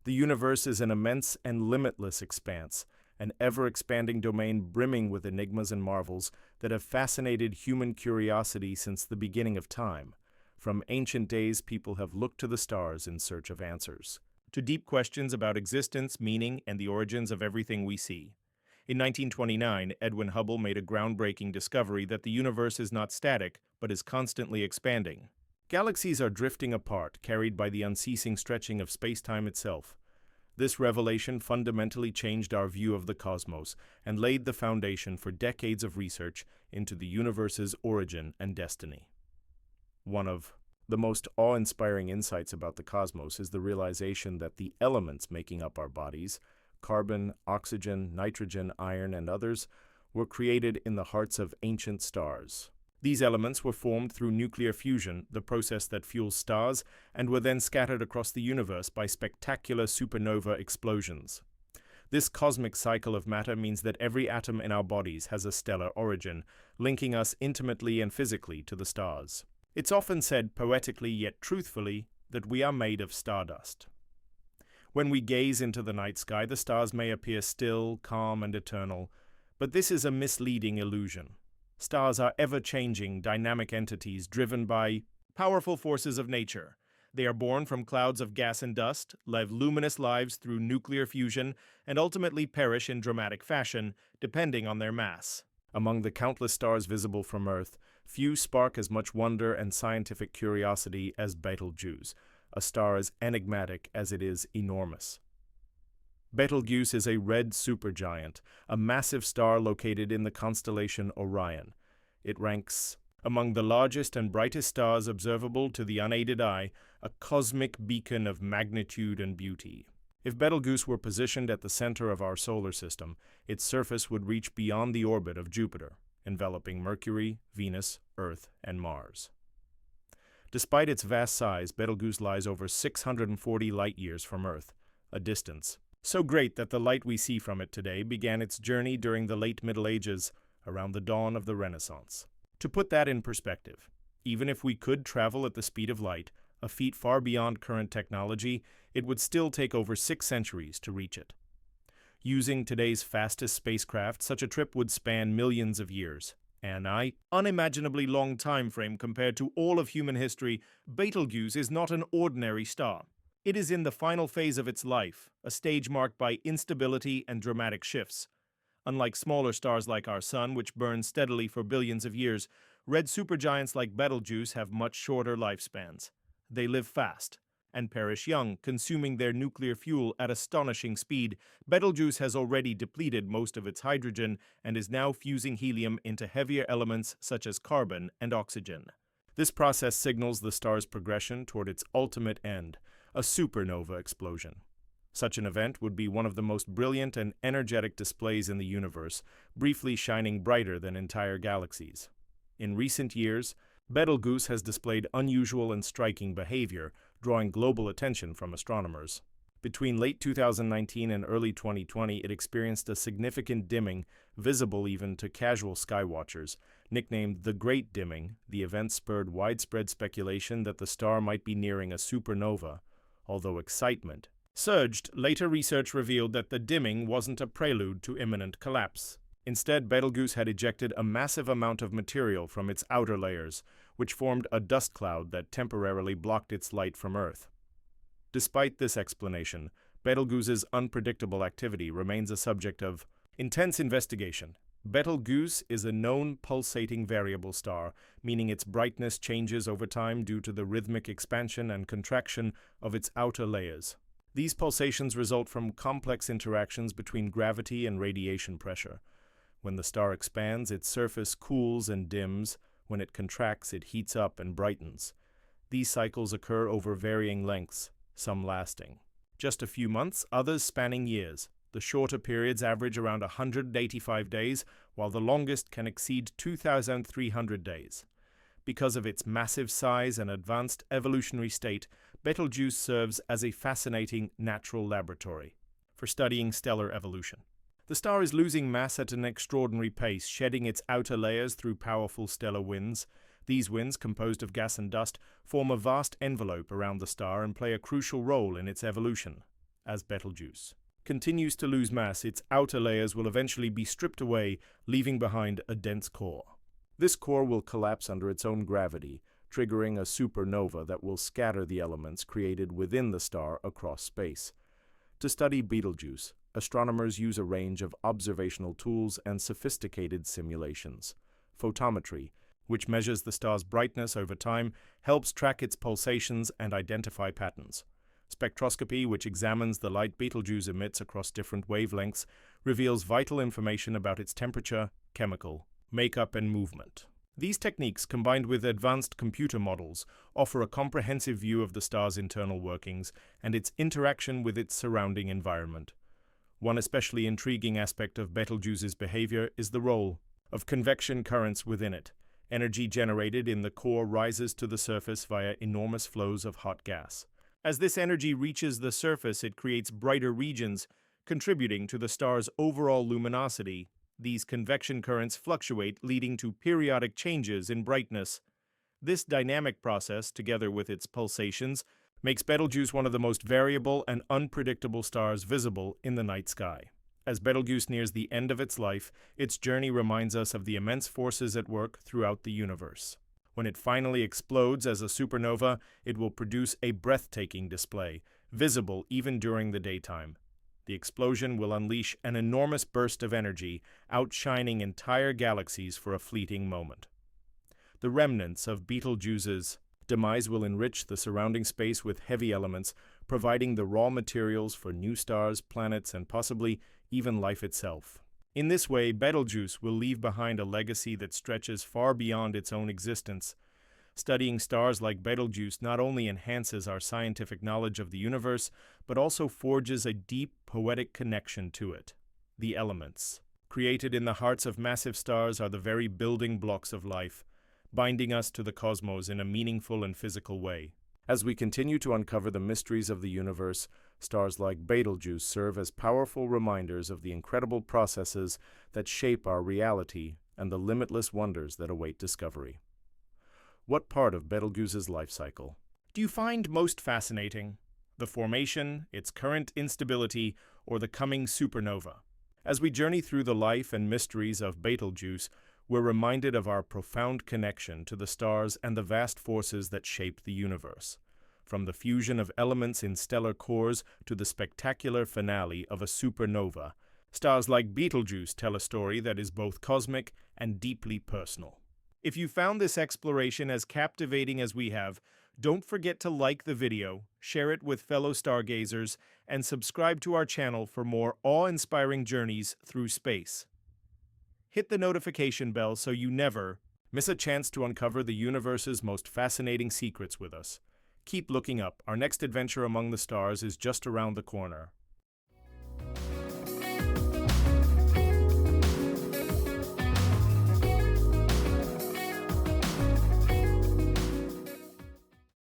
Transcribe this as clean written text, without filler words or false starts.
The universe is an immense and limitless expanse, an ever-expanding domain brimming with enigmas and marvels that have fascinated human curiosity since the beginning of time. From ancient days, people have looked to the stars in search of answers, to deep questions about existence, meaning, and the origins of everything we see. In 1929, Edwin Hubble made a groundbreaking discovery that the universe is not static, but is constantly expanding. Galaxies are drifting apart, carried by the unceasing stretching of space-time itself. This revelation fundamentally changed our view of the cosmos and laid the foundation for decades of research into the universe's origin and destiny. One of the most awe-inspiring insights about the cosmos is the realization that the elements making up our bodies, carbon, oxygen, nitrogen, iron, and others, were created in the hearts of ancient stars. These elements were formed through nuclear fusion, the process that fuels stars, and were then scattered across the universe by spectacular supernova explosions. This cosmic cycle of matter means that every atom in our bodies has a stellar origin, linking us intimately and physically to the stars. It's often said poetically yet truthfully that we are made of stardust. When we gaze into the night sky, the stars may appear still, calm, and eternal, but this is a misleading illusion. Stars are ever-changing, dynamic entities driven by powerful forces of nature. They are born from clouds of gas and dust, live luminous lives through nuclear fusion, and ultimately perish in dramatic fashion, depending on their mass. Among the countless stars visible from Earth, few spark as much wonder and scientific curiosity as Betelgeuse, a star as enigmatic as it is enormous. Betelgeuse is a red supergiant, a massive star located in the constellation Orion. It ranks among the largest and brightest stars observable to the unaided eye, a cosmic beacon of magnitude and beauty. If Betelgeuse were positioned at the center of our solar system, its surface would reach beyond the orbit of Jupiter, enveloping Mercury, Venus, Earth, and Mars. Despite its vast size, Betelgeuse lies over 640 light-years from Earth, a distance so great that the light we see from it today began its journey during the late Middle Ages, around the dawn of the Renaissance. To put that in perspective, even if we could travel at the speed of light, a feat far beyond current technology, it would still take over 6 centuries to reach it. Using today's fastest spacecraft, such a trip would span millions of years. An unimaginably long time frame compared to all of human history. Betelgeuse is not an ordinary star. It is in the final phase of its life, a stage marked by instability and dramatic shifts. Unlike smaller stars like our Sun, which burn steadily for billions of years, red supergiants like Betelgeuse have much shorter lifespans. They live fast and perish young, consuming their nuclear fuel at astonishing speed. Betelgeuse has already depleted most of its hydrogen and is now fusing helium into heavier elements such as carbon and oxygen. This process signals the star's progression toward its ultimate end, a supernova explosion. Such an event would be one of the most brilliant and energetic displays in the universe, briefly shining brighter than entire galaxies. In recent years, Betelgeuse has displayed unusual and striking behavior, drawing global attention from astronomers. Between late 2019 and early 2020, it experienced a significant dimming, visible even to casual skywatchers. Nicknamed the Great Dimming, the event spurred widespread speculation that the star might be nearing a supernova. Although excitement surged, later research revealed that the dimming wasn't a prelude to imminent collapse. Instead, Betelgeuse had ejected a massive amount of material from its outer layers, which formed a dust cloud that temporarily blocked its light from Earth. Despite this explanation, Betelgeuse's unpredictable activity remains a subject of intense investigation. Betelgeuse is a known pulsating variable star, meaning its brightness changes over time due to the rhythmic expansion and contraction of its outer layers. These pulsations result from complex interactions between gravity and radiation pressure. When the star expands, its surface cools and dims. When it contracts, it heats up and brightens. These cycles occur over varying lengths, some lasting just a few months, others spanning years. The shorter periods average around 185 days, while the longest can exceed 2,300 days. Because of its massive size and advanced evolutionary state, Betelgeuse serves as a fascinating natural laboratory for studying stellar evolution. The star is losing mass at an extraordinary pace, shedding its outer layers through powerful stellar winds. These winds, composed of gas and dust, form a vast envelope around the star and play a crucial role in its evolution. as Betelgeuse continues to lose mass, its outer layers will eventually be stripped away, leaving behind a dense core. This core will collapse under its own gravity, triggering a supernova that will scatter the elements created within the star across space. To study Betelgeuse, astronomers use a range of observational tools and sophisticated simulations. Photometry, which measures the star's brightness over time, helps track its pulsations and identify patterns. Spectroscopy, which examines the light Betelgeuse emits across different wavelengths, reveals vital information about its temperature, chemical makeup, and movement. These techniques, combined with advanced computer models, offer a comprehensive view of the star's internal workings and its interaction with its surrounding environment. One especially intriguing aspect of Betelgeuse's behavior is the role of convection currents within it. Energy generated in the core rises to the surface via enormous flows of hot gas. As this energy reaches the surface, it creates brighter regions, contributing to the star's overall luminosity. These convection currents fluctuate, leading to periodic changes in brightness. This dynamic process, together with its pulsations, makes Betelgeuse one of the most variable and unpredictable stars visible in the night sky. As Betelgeuse nears the end of its life, its journey reminds us of the immense forces at work throughout the universe. When it finally explodes as a supernova, it will produce a breathtaking display, visible even during the daytime. The explosion will unleash an enormous burst of energy, outshining entire galaxies for a fleeting moment. The remnants of Betelgeuse's demise will enrich the surrounding space with heavy elements, providing the raw materials for new stars, planets, and possibly even life itself. In this way, Betelgeuse will leave behind a legacy that stretches far beyond its own existence. Studying stars like Betelgeuse not only enhances our scientific knowledge of the universe, but also forges a deep, poetic connection to it. The elements, created in the hearts of massive stars, are the very building blocks of life, binding us to the cosmos in a meaningful and physical way. As we continue to uncover the mysteries of the universe, stars like Betelgeuse serve as powerful reminders of the incredible processes that shape our reality and the limitless wonders that await discovery. What part of Betelgeuse's life cycle do you find most fascinating? The formation, its current instability, or the coming supernova? As we journey through the life and mysteries of Betelgeuse, we're reminded of our profound connection to the stars and the vast forces that shape the universe. From the fusion of elements in stellar cores to the spectacular finale of a supernova, stars like Betelgeuse tell a story that is both cosmic and deeply personal. If you found this exploration as captivating as we have, don't forget to like the video, share it with fellow stargazers, and subscribe to our channel for more awe-inspiring journeys through space. Hit the notification bell so you never miss a chance to uncover the universe's most fascinating secrets with us. Keep looking up. Our next adventure among the stars is just around the corner.